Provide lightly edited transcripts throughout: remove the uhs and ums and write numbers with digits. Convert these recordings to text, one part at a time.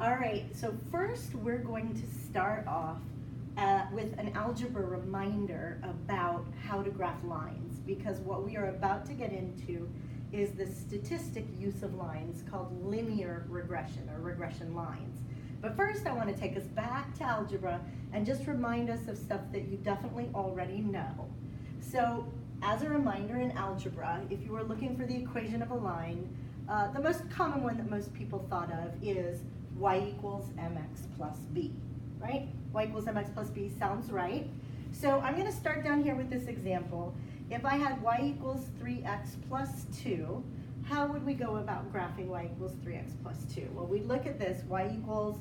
All right, so first we're going to start off with an algebra reminder about how to graph lines, because what we are about to get into is the statistic use of lines called linear regression or regression lines. But first I want to take us back to algebra and just remind us of stuff that you definitely already know. So as a reminder in algebra, if you were looking for the equation of a line, the most common one that most people thought of is y equals mx plus b, right? Y equals mx plus b sounds right. So I'm going to start down here with this example. If I had y equals 3x plus 2, how would we go about graphing y equals 3x plus 2? Well, we look at this, y equals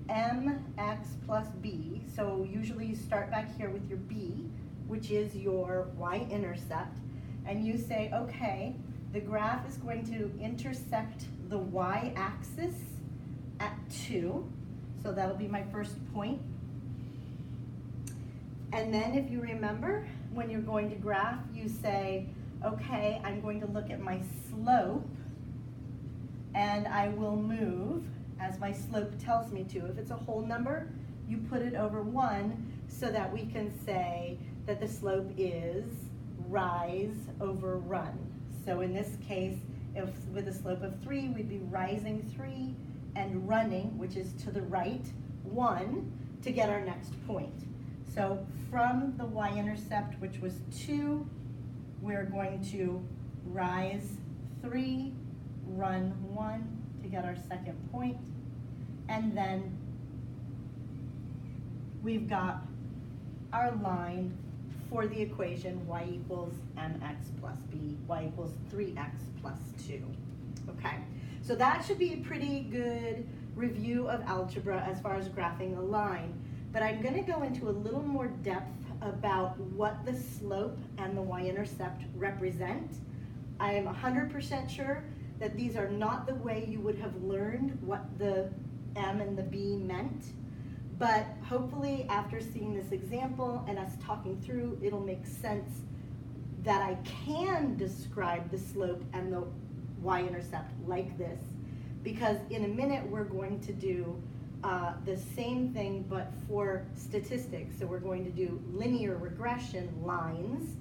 mx plus b. So usually you start back here with your b, which is your y-intercept, and you say, okay, the graph is going to intersect the y-axis at 2, so that'll be my first point. And then if you remember, when you're going to graph, you say, okay, I'm going to look at my slope, and I will move as my slope tells me to. If it's a whole number, you put it over 1 so that we can say that the slope is rise over run. So in this case, if with a slope of 3, we'd be rising 3 and running, which is to the right, 1, to get our next point. So from the y-intercept, which was 2, we're going to rise 3, run 1 to get our second point, and then we've got our line for the equation y equals mx plus b, y equals 3x plus 2. Okay, so that should be a pretty good review of algebra as far as graphing a line. But I'm going to go into a little more depth about what the slope and the y-intercept represent. I am 100% sure that these are not the way you would have learned what the m and the b meant. But hopefully after seeing this example and us talking through, it'll make sense that I can describe the slope and the y-intercept like this, because in a minute we're going to do the same thing but for statistics. So we're going to do linear regression lines,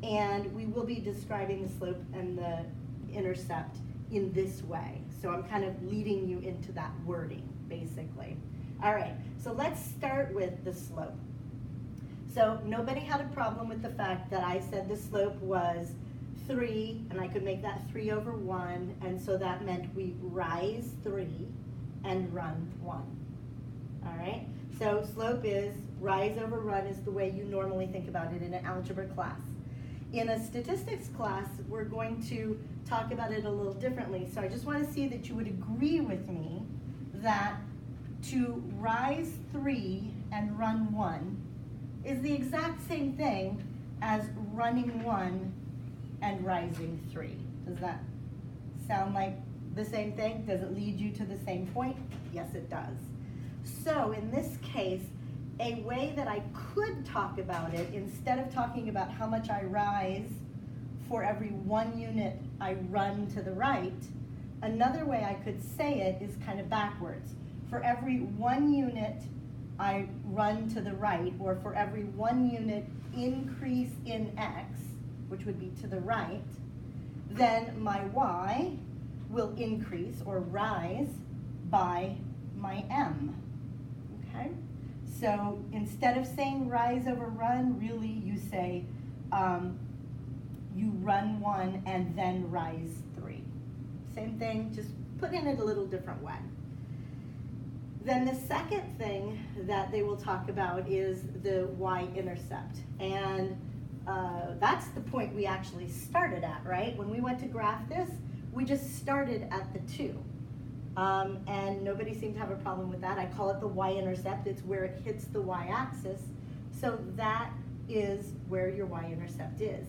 and we will be describing the slope and the intercept in this way. So I'm kind of leading you into that wording, basically. All right, so let's start with the slope. So nobody had a problem with the fact that I said the slope was 3, and I could make that 3 over 1, and so that meant we rise 3 and run 1. All right, so slope is rise over run is the way you normally think about it in an algebra class. In a statistics class, we're going to talk about it a little differently. So I just want to see that you would agree with me that to rise 3 and run 1 is the exact same thing as running 1 and rising 3. Does that sound like the same thing? Does it lead you to the same point? Yes, it does. So in this case, a way that I could talk about it, instead of talking about how much I rise for every 1 unit I run to the right, another way I could say it is kind of backwards. For every 1 unit I run to the right, or for every 1 unit increase in x, which would be to the right, then my y will increase or rise by my m. Okay? So instead of saying rise over run, really you say you run 1 and then rise 3. Same thing, just put in it a little different way. Then the second thing that they will talk about is the y-intercept. And that's the point we actually started at, right? When we went to graph this, we just started at the 2. And nobody seemed to have a problem with that. I call it the y-intercept. It's where it hits the y-axis. So that is where your y-intercept is.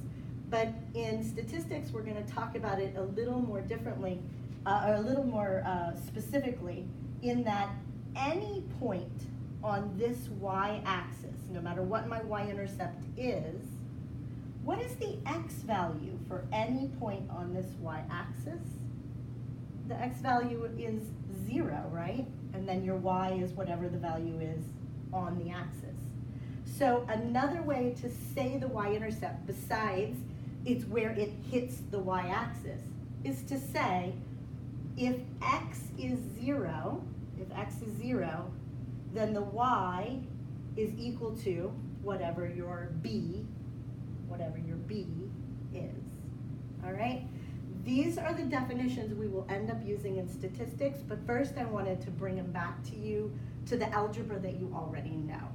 But in statistics, we're going to talk about it a little more differently, or a little more specifically, in that any point on this y-axis, no matter what my y-intercept is, what is the x value for any point on this y-axis? The x value is 0, right? And and then your y is whatever the value is on the axis. So another way to say the y-intercept, besides it's where it hits the y-axis, is to say if x is 0, then the y is equal to whatever your b is. All right? These are the definitions we will end up using in statistics, but first I wanted to bring them back to you, to the algebra that you already know.